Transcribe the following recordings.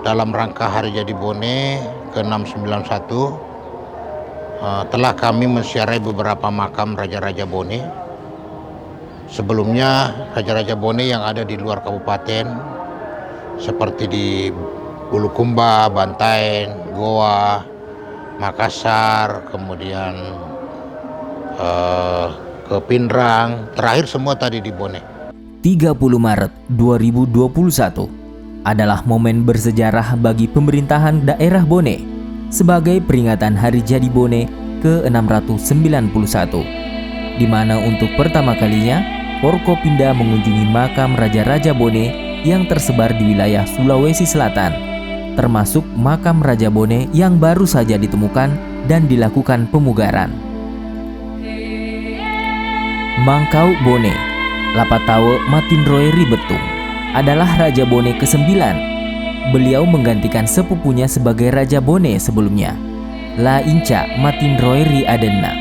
dalam rangka Hari Jadi Bone ke-691 telah kami menziarahi beberapa makam Raja-Raja Bone. Sebelumnya Raja-Raja Bone yang ada di luar kabupaten seperti di Bulukumba, Bantaeng, Goa, Makassar, kemudian ke Pindrang, terakhir semua tadi di Bone. 30 Maret 2021 adalah momen bersejarah bagi pemerintahan daerah Bone sebagai peringatan Hari Jadi Bone ke-691, di mana untuk pertama kalinya Forkopimda mengunjungi makam Raja-Raja Bone yang tersebar di wilayah Sulawesi Selatan, termasuk makam Raja Bone yang baru saja ditemukan dan dilakukan pemugaran. Mangkau Bone Lapatawe Matinroeri Betung adalah Raja Bone ke-9. Beliau menggantikan sepupunya sebagai Raja Bone sebelumnya, La Inca Matinroeri Adenna.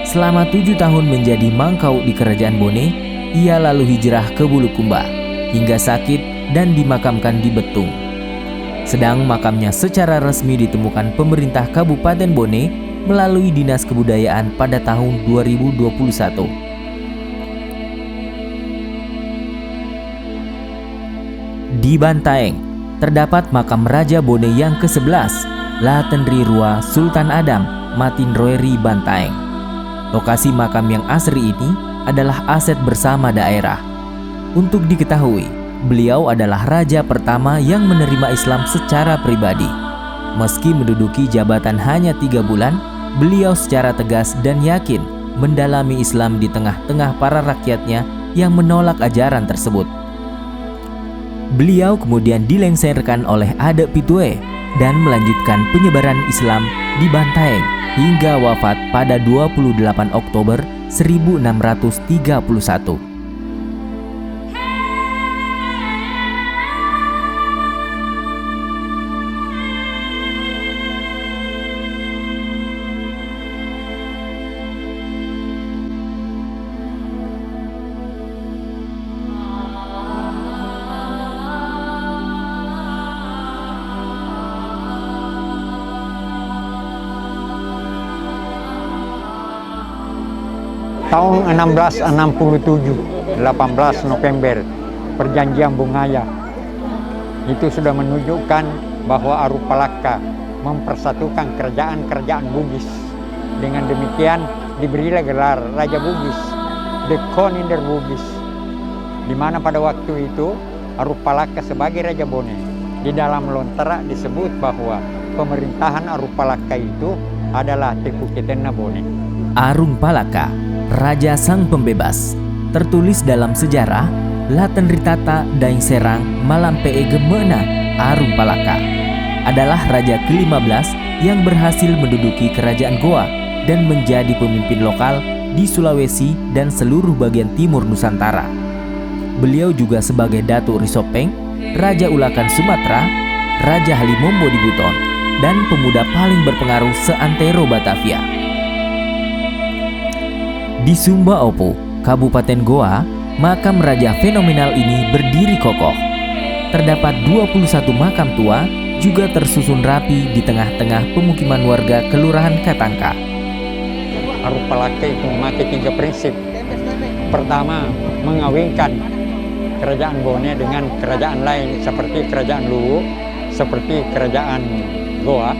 Selama 7 tahun menjadi mangkau di Kerajaan Bone, ia lalu hijrah ke Bulukumba hingga sakit dan dimakamkan di Betung. Sedang makamnya secara resmi ditemukan pemerintah Kabupaten Bone melalui Dinas Kebudayaan pada tahun 2021. Di Bantaeng terdapat makam Raja Bone yang ke-11, La Tenri Rua Sultan Adam Matinroeri Bantaeng. Lokasi makam yang asri ini adalah aset bersama daerah. Untuk diketahui, beliau adalah raja pertama yang menerima Islam secara pribadi. Meski menduduki jabatan hanya 3 bulan, beliau secara tegas dan yakin mendalami Islam di tengah-tengah para rakyatnya yang menolak ajaran tersebut. Beliau kemudian dilengserkan oleh Ade Pitue dan melanjutkan penyebaran Islam di Bantaeng hingga wafat pada 28 Oktober 1631. Tahun 1667, 18 November, Perjanjian Bungaya itu sudah menunjukkan bahwa Arupalaka mempersatukan kerajaan-kerajaan Bugis. Dengan demikian diberilah gelar Raja Bugis, The Koninder Bugis, di mana pada waktu itu Arupalaka sebagai Raja Bone. Di dalam lontera disebut bahwa pemerintahan Arupalaka itu adalah Teku Ketena Bone. Arung Palaka, Raja Sang Pembebas, tertulis dalam sejarah Laten Ritata Daeng Serang Malampee Gemena Arung Palaka adalah raja ke-15 yang berhasil menduduki kerajaan Goa dan menjadi pemimpin lokal di Sulawesi dan seluruh bagian timur Nusantara. Beliau juga sebagai Datuk Risopeng, Raja Ulakan Sumatera, Raja Halimombo di Buton, dan pemuda paling berpengaruh seantero Batavia. Di Sumba Opo, Kabupaten Goa, makam raja fenomenal ini berdiri kokoh. Terdapat 21 makam tua juga tersusun rapi di tengah-tengah pemukiman warga Kelurahan Katangka. Arupalaka itu memakai 3 prinsip. Pertama, mengawinkan kerajaan Bone dengan kerajaan lain seperti kerajaan Luwu, seperti kerajaan Goa,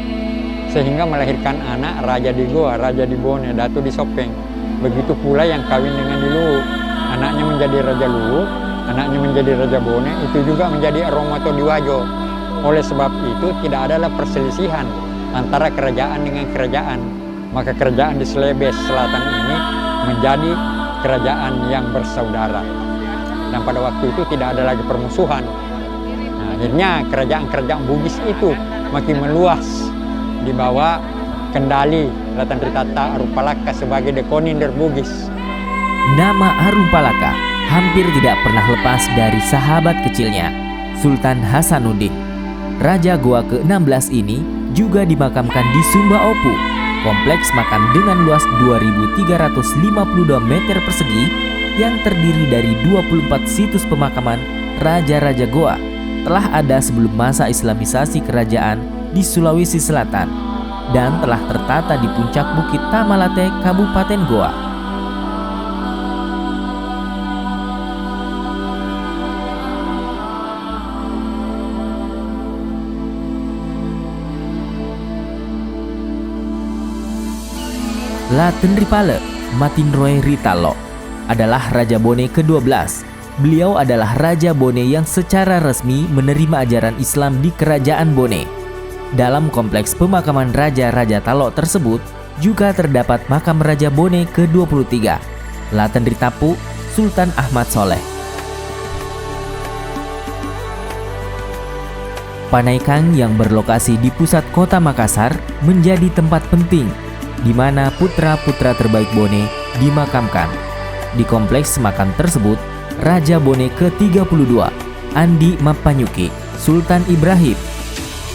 sehingga melahirkan anak raja di Goa, raja di Bone, Datu di Sopeng. Begitu pula yang kawin dengan di Luwu, anaknya menjadi Raja Luwu, anaknya menjadi Raja Bone, itu juga menjadi Romoto Diwajo. Oleh sebab itu tidak adalah perselisihan antara kerajaan dengan kerajaan. Maka kerajaan di Celebes Selatan ini menjadi kerajaan yang bersaudara. Dan pada waktu itu tidak ada lagi permusuhan. Nah, akhirnya kerajaan-kerajaan Bugis itu makin meluas di bawah kendali Laten Ritata Arupalaka sebagai The Koninder Bugis. Nama Arupalaka hampir tidak pernah lepas dari sahabat kecilnya, Sultan Hasanuddin. Raja Goa ke-16 ini juga dimakamkan di Sumba Opu, kompleks makam dengan luas 2.352 meter persegi yang terdiri dari 24 situs pemakaman Raja-Raja Goa, telah ada sebelum masa Islamisasi kerajaan di Sulawesi Selatan dan telah tertata di puncak Bukit Tamalate, Kabupaten Goa. Laten Ripale Matinroe Ritalo adalah Raja Bone ke-12. Beliau adalah Raja Bone yang secara resmi menerima ajaran Islam di Kerajaan Bone. Dalam kompleks pemakaman Raja-Raja Talo tersebut juga terdapat makam Raja Bone ke-23, Laten Ritapu Sultan Ahmad Soleh. Panaikang yang berlokasi di pusat kota Makassar menjadi tempat penting di mana putra-putra terbaik Bone dimakamkan. Di kompleks makam tersebut, Raja Bone ke-32, Andi Mapanyuki, Sultan Ibrahim,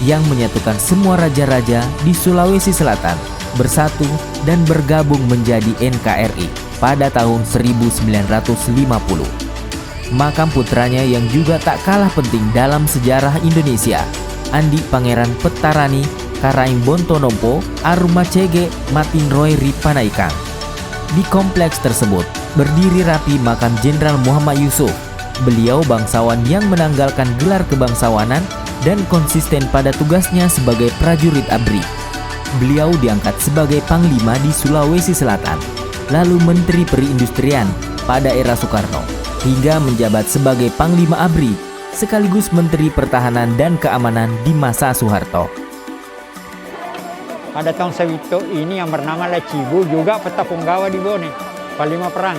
yang menyatukan semua raja-raja di Sulawesi Selatan bersatu dan bergabung menjadi NKRI pada tahun 1950. Makam putranya yang juga tak kalah penting dalam sejarah Indonesia, Andi Pangeran Petarani Karaing Bontonompo Arumacege Matinroe Panaikang. Di kompleks tersebut berdiri rapi makam Jenderal Muhammad Yusuf. Beliau bangsawan yang menanggalkan gelar kebangsawanan dan konsisten pada tugasnya sebagai prajurit ABRI. Beliau diangkat sebagai Panglima di Sulawesi Selatan, lalu Menteri Perindustrian pada era Soekarno, hingga menjabat sebagai Panglima ABRI sekaligus Menteri Pertahanan dan Keamanan di masa Soeharto. Pada tahun Sawito ini yang bernama Lacibu juga peta punggawa di Bone, Panglima Perang.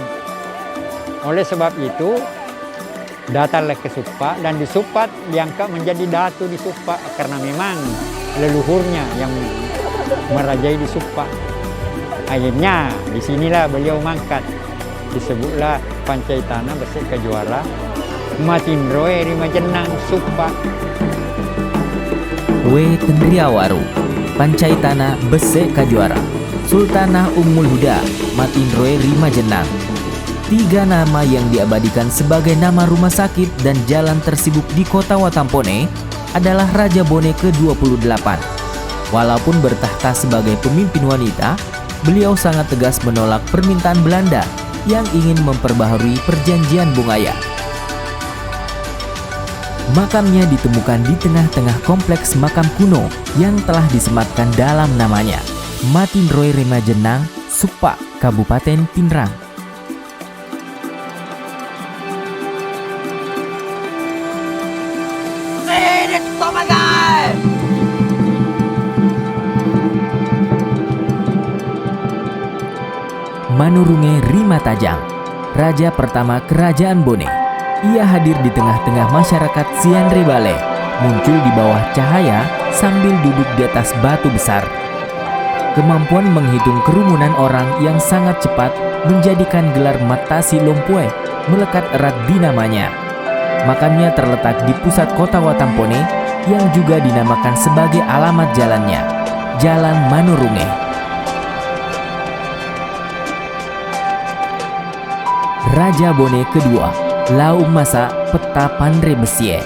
Oleh sebab itu, datanglah ke Supa dan di Supa diangkat menjadi datu di Supa karena memang leluhurnya yang merajai di Supa. Akhirnya disinilah beliau mangkat. Disebutlah Pancaitana Besek Kajuara, Matinroe Rimajenang Supa. Tenriawaru Pancaitana Besek Kajuara, Sultanah Ummul Huda Matinroe Rimajenang. 3 nama yang diabadikan sebagai nama rumah sakit dan jalan tersibuk di kota Watampone adalah Raja Bone ke-28. Walaupun bertahta sebagai pemimpin wanita, beliau sangat tegas menolak permintaan Belanda yang ingin memperbaharui perjanjian Bungaya. Makamnya ditemukan di tengah-tengah kompleks makam kuno yang telah disematkan dalam namanya, Matinroe Rimajenang, Supa, Kabupaten Pinrang. Manurunge Rimatajang, Raja pertama Kerajaan Bone. Ia hadir di tengah-tengah masyarakat Sianre Bale, muncul di bawah cahaya sambil duduk di atas batu besar. Kemampuan menghitung kerumunan orang yang sangat cepat menjadikan gelar Matasi Lompue melekat erat di namanya. Makamnya terletak di pusat kota Watampone yang juga dinamakan sebagai alamat jalannya, Jalan Manurunge. Raja Bone kedua, Lau Masa Peta Pandre Besie.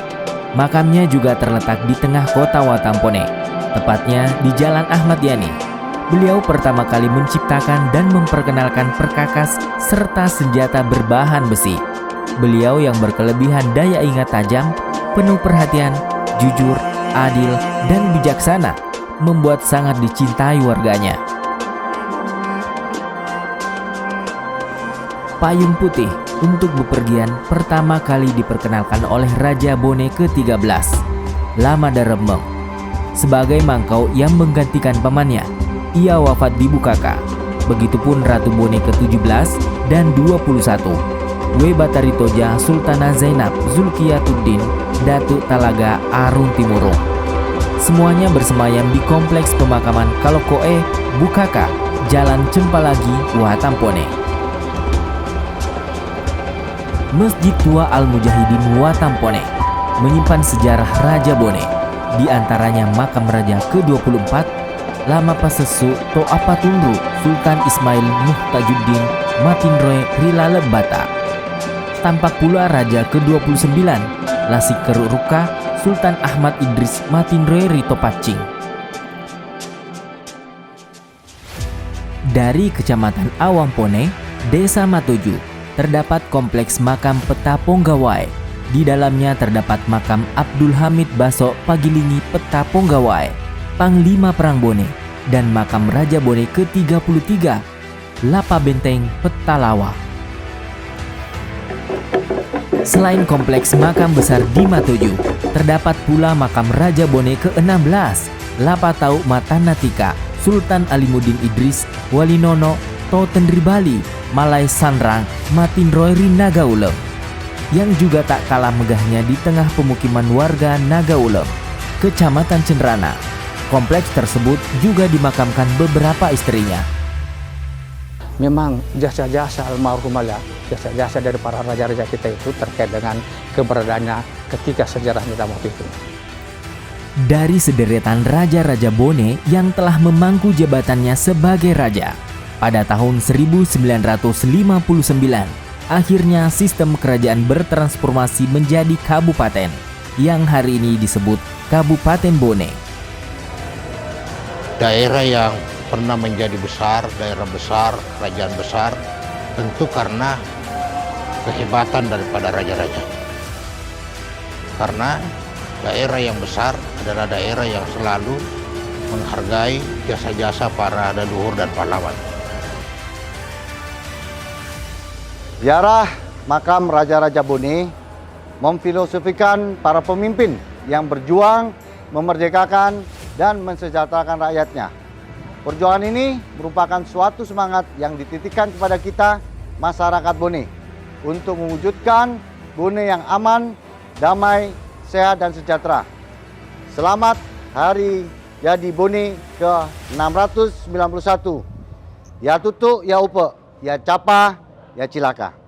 Makamnya juga terletak di tengah kota Watampone, tepatnya di Jalan Ahmad Yani. Beliau pertama kali menciptakan dan memperkenalkan perkakas serta senjata berbahan besi. Beliau yang berkelebihan daya ingat tajam, penuh perhatian, jujur, adil, dan bijaksana, membuat sangat dicintai warganya. Payung putih untuk bepergian pertama kali diperkenalkan oleh Raja Bone ke-13, Lama Daremeng. Sebagai mangkau yang menggantikan pamannya, ia wafat di Bukaka. Begitupun Ratu Bone ke-17 dan 21, Webataritoja Sultana Zainab Zulkiyatuddin Datuk Talaga Arun Timurung. Semuanya bersemayam di kompleks pemakaman Kalokoe, Bukaka, Jalan Cempalagi, Watampone. Masjid Tua Al-Mujahidin Watampone menyimpan sejarah Raja Bone, di antaranya makam Raja ke-24 Lama Pasesu To'apatundru Sultan Ismail Muhtajuddin Matinroe Rilalebata. Tampak pula Raja ke-29 Lasikeruruka Sultan Ahmad Idris Matinroe Ritopacing. Dari Kecamatan Awampone, Desa Matoju, terdapat kompleks makam Peta Ponggawai. Di dalamnya terdapat makam Abdul Hamid Baso Pagilingi Peta Ponggawai, Panglima Perang Bone, dan makam Raja Bone ke-33, Lapa Benteng Petalawa. Selain kompleks makam besar di Matoju, terdapat pula makam Raja Bone ke-16, Lapatau Matanatika, Sultan Alimuddin Idris, Walinono, Totendri Bali, Malai Sanrang, Matinroe Nagaulem, yang juga tak kalah megahnya di tengah pemukiman warga Nagaulem, Kecamatan Cenrana. Kompleks tersebut juga dimakamkan beberapa istrinya. Memang jasa-jasa almarhumah, jasa-jasa dari para raja-raja kita itu terkait dengan keberadaannya ketika sejarah kita waktu itu. Dari sederetan raja-raja Bone yang telah memangku jabatannya sebagai raja, pada tahun 1959, akhirnya sistem kerajaan bertransformasi menjadi kabupaten, yang hari ini disebut Kabupaten Bone. Daerah yang pernah menjadi besar, daerah besar, kerajaan besar, tentu karena kehebatan daripada raja-raja. Karena daerah yang besar adalah daerah yang selalu menghargai jasa-jasa para leluhur dan pahlawan. Ziarah makam Raja-Raja Bone memfilosofikan para pemimpin yang berjuang memerdekakan dan mensejahterakan rakyatnya. Perjuangan ini merupakan suatu semangat yang dititikkan kepada kita, masyarakat Bone, untuk mewujudkan Bone yang aman, damai, sehat, dan sejahtera. Selamat Hari Jadi Bone ke-691. Ya tutu, ya upe, ya capa, ya cilaka.